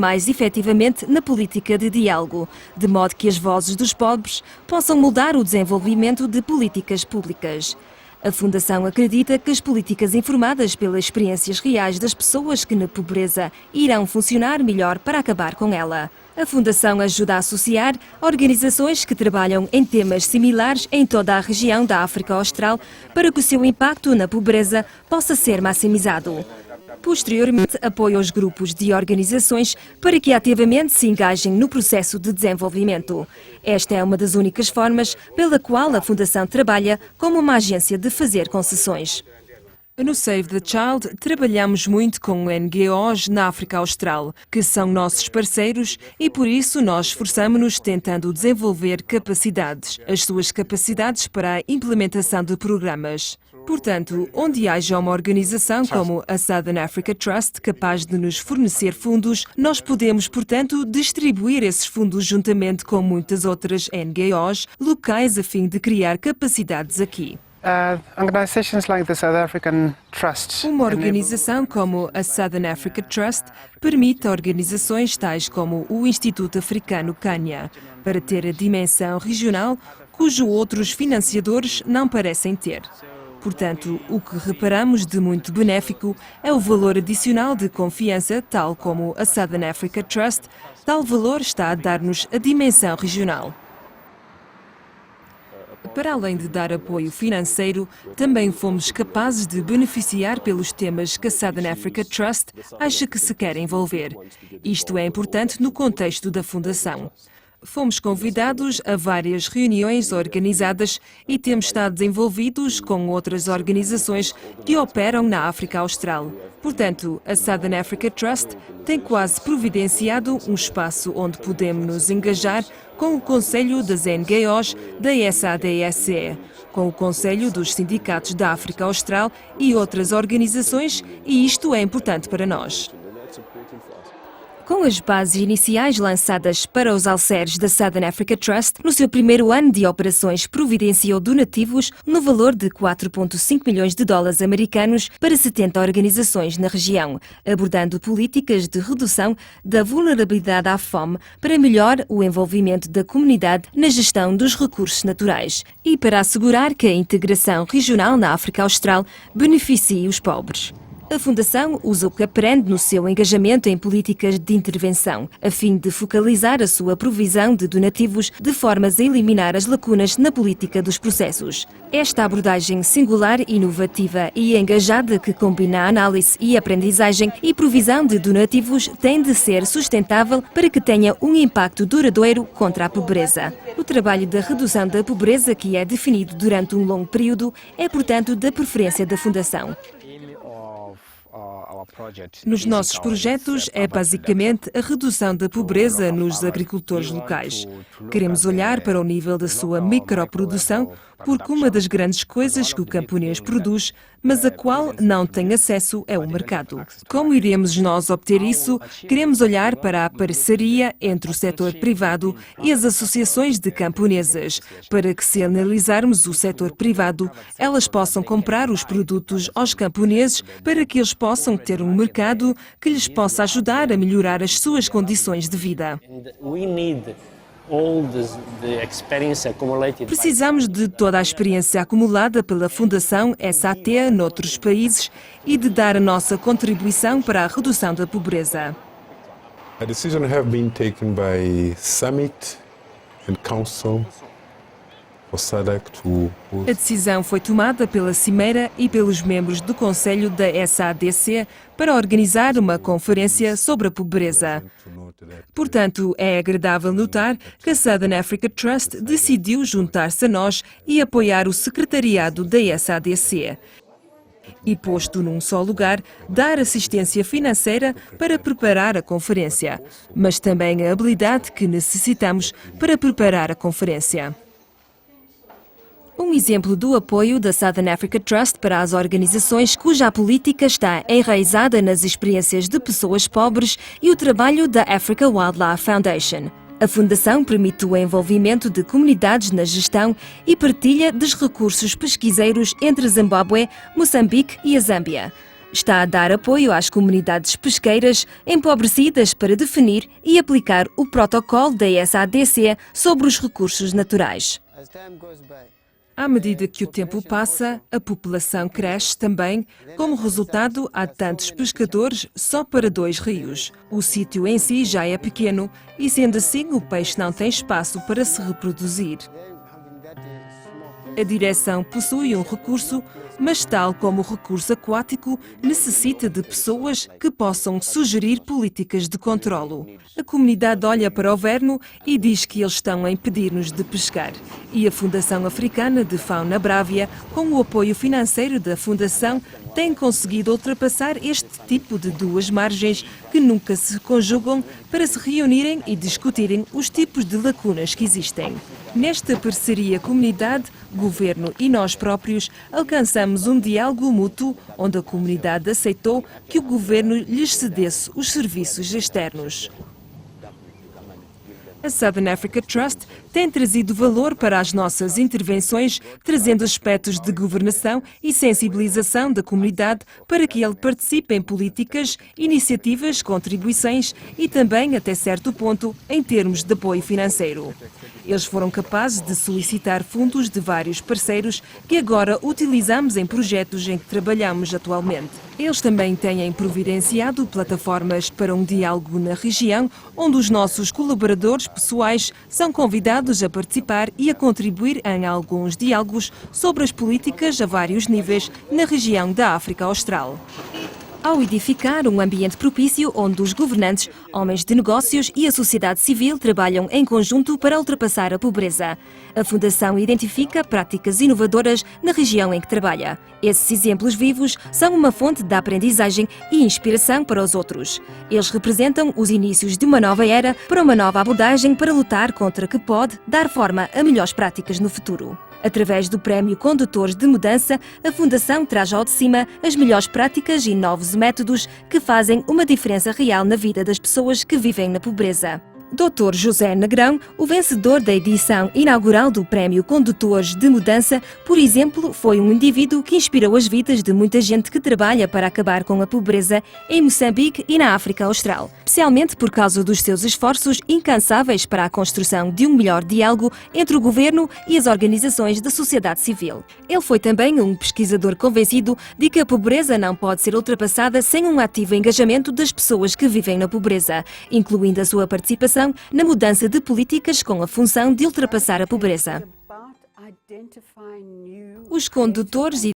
mais efetivamente na política de diálogo, de modo que as vozes dos pobres possam moldar o desenvolvimento de políticas públicas. A Fundação acredita que as políticas informadas pelas experiências reais das pessoas que na pobreza irão funcionar melhor para acabar com ela. A Fundação ajuda a associar organizações que trabalham em temas similares em toda a região da África Austral para que o seu impacto na pobreza possa ser maximizado. Posteriormente, apoia os grupos de organizações para que ativamente se engajem no processo de desenvolvimento. Esta é uma das únicas formas pela qual a Fundação trabalha como uma agência de fazer concessões. No Save the Child, trabalhamos muito com NGOs na África Austral, que são nossos parceiros e por isso nós esforçamo-nos tentando desenvolver capacidades, as suas capacidades para a implementação de programas. Portanto, onde haja uma organização como a Southern Africa Trust capaz de nos fornecer fundos, nós podemos, portanto, distribuir esses fundos juntamente com muitas outras NGOs locais a fim de criar capacidades aqui. Uma organização como a Southern Africa Trust permite a organizações tais como o Instituto Africano Kenya para ter a dimensão regional cujo outros financiadores não parecem ter. Portanto, o que reparamos de muito benéfico é o valor adicional de confiança, tal como a Southern Africa Trust. Tal valor está a dar-nos a dimensão regional. Para além de dar apoio financeiro, também fomos capazes de beneficiar pelos temas que a Southern Africa Trust acha que se quer envolver. Isto é importante no contexto da Fundação. Fomos convidados a várias reuniões organizadas e temos estado envolvidos com outras organizações que operam na África Austral. Portanto, a Southern Africa Trust tem quase providenciado um espaço onde podemos nos engajar com o Conselho das NGOs da SADC, com o Conselho dos Sindicatos da África Austral e outras organizações, e isto é importante para nós. Com as bases iniciais lançadas para os alcerres da Southern Africa Trust, no seu primeiro ano de operações providenciou donativos no valor de 4,5 milhões de dólares americanos para 70 organizações na região, abordando políticas de redução da vulnerabilidade à fome para melhor o envolvimento da comunidade na gestão dos recursos naturais e para assegurar que a integração regional na África Austral beneficie os pobres. A Fundação usa o que aprende no seu engajamento em políticas de intervenção, a fim de focalizar a sua provisão de donativos de formas a eliminar as lacunas na política dos processos. Esta abordagem singular, inovativa e engajada que combina a análise e aprendizagem e provisão de donativos tem de ser sustentável para que tenha um impacto duradouro contra a pobreza. O trabalho da redução da pobreza, que é definido durante um longo período, é, portanto, da preferência da Fundação. Nos nossos projetos é basicamente a redução da pobreza nos agricultores locais. Queremos olhar para o nível da sua microprodução, porque uma das grandes coisas que o camponês produz, mas a qual não tem acesso, é o mercado. Como iremos nós obter isso? Queremos olhar para a parceria entre o setor privado e as associações de camponesas, para que, se analisarmos o setor privado, elas possam comprar os produtos aos camponeses para que eles possam ter um mercado que lhes possa ajudar a melhorar as suas condições de vida. Precisamos de toda a experiência acumulada pela Fundação SAT noutros países e de dar a nossa contribuição para a redução da pobreza. A decision has been taken by Summit and Council for SADC to host. A decisão foi tomada pela Cimeira e pelos membros do Conselho da SADC para organizar uma conferência sobre a pobreza. Portanto, é agradável notar que a Southern Africa Trust decidiu juntar-se a nós e apoiar o secretariado da SADC. E, posto num só lugar, dar assistência financeira para preparar a conferência, mas também a habilidade que necessitamos para preparar a conferência. Um exemplo do apoio da Southern Africa Trust para as organizações cuja política está enraizada nas experiências de pessoas pobres e o trabalho da Africa Wildlife Foundation. A Fundação permite o envolvimento de comunidades na gestão e partilha dos recursos pesquiseiros entre Zimbábue, Moçambique e a Zâmbia. Está a dar apoio às comunidades pesqueiras empobrecidas para definir e aplicar o protocolo da SADC sobre os recursos naturais. À medida que o tempo passa, a população cresce também. Como resultado, há tantos pescadores só para 2 rios. O sítio em si já é pequeno e, sendo assim, o peixe não tem espaço para se reproduzir. A direção possui um recurso, mas tal como o recurso aquático, necessita de pessoas que possam sugerir políticas de controlo. A comunidade olha para o Verno e diz que eles estão a impedir-nos de pescar. E a Fundação Africana de Fauna Brávia, com o apoio financeiro da Fundação, tem conseguido ultrapassar este tipo de 2 margens que nunca se conjugam para se reunirem e discutirem os tipos de lacunas que existem. Nesta parceria comunidade, governo e nós próprios, alcançamos um diálogo mútuo onde a comunidade aceitou que o governo lhes cedesse os serviços externos. A Southern Africa Trust tem trazido valor para as nossas intervenções, trazendo aspectos de governação e sensibilização da comunidade para que ele participe em políticas, iniciativas, contribuições e também, até certo ponto, em termos de apoio financeiro. Eles foram capazes de solicitar fundos de vários parceiros que agora utilizamos em projetos em que trabalhamos atualmente. Eles também têm providenciado plataformas para um diálogo na região, onde os nossos colaboradores pessoais são convidados a participar e a contribuir em alguns diálogos sobre as políticas a vários níveis na região da África Austral. Ao edificar um ambiente propício onde os governantes, homens de negócios e a sociedade civil trabalham em conjunto para ultrapassar a pobreza. A Fundação identifica práticas inovadoras na região em que trabalha. Esses exemplos vivos são uma fonte de aprendizagem e inspiração para os outros. Eles representam os inícios de uma nova era para uma nova abordagem para lutar contra que pode dar forma a melhores práticas no futuro. Através do Prémio Condutores de Mudança, a Fundação traz ao de cima as melhores práticas e novos métodos que fazem uma diferença real na vida das pessoas que vivem na pobreza. Dr. José Negrão, o vencedor da edição inaugural do Prémio Condutores de Mudança, por exemplo, foi um indivíduo que inspirou as vidas de muita gente que trabalha para acabar com a pobreza em Moçambique e na África Austral, especialmente por causa dos seus esforços incansáveis para a construção de um melhor diálogo entre o governo e as organizações da sociedade civil. Ele foi também um pesquisador convencido de que a pobreza não pode ser ultrapassada sem um ativo engajamento das pessoas que vivem na pobreza, incluindo a sua participação na mudança de políticas com a função de ultrapassar a pobreza. Os condutores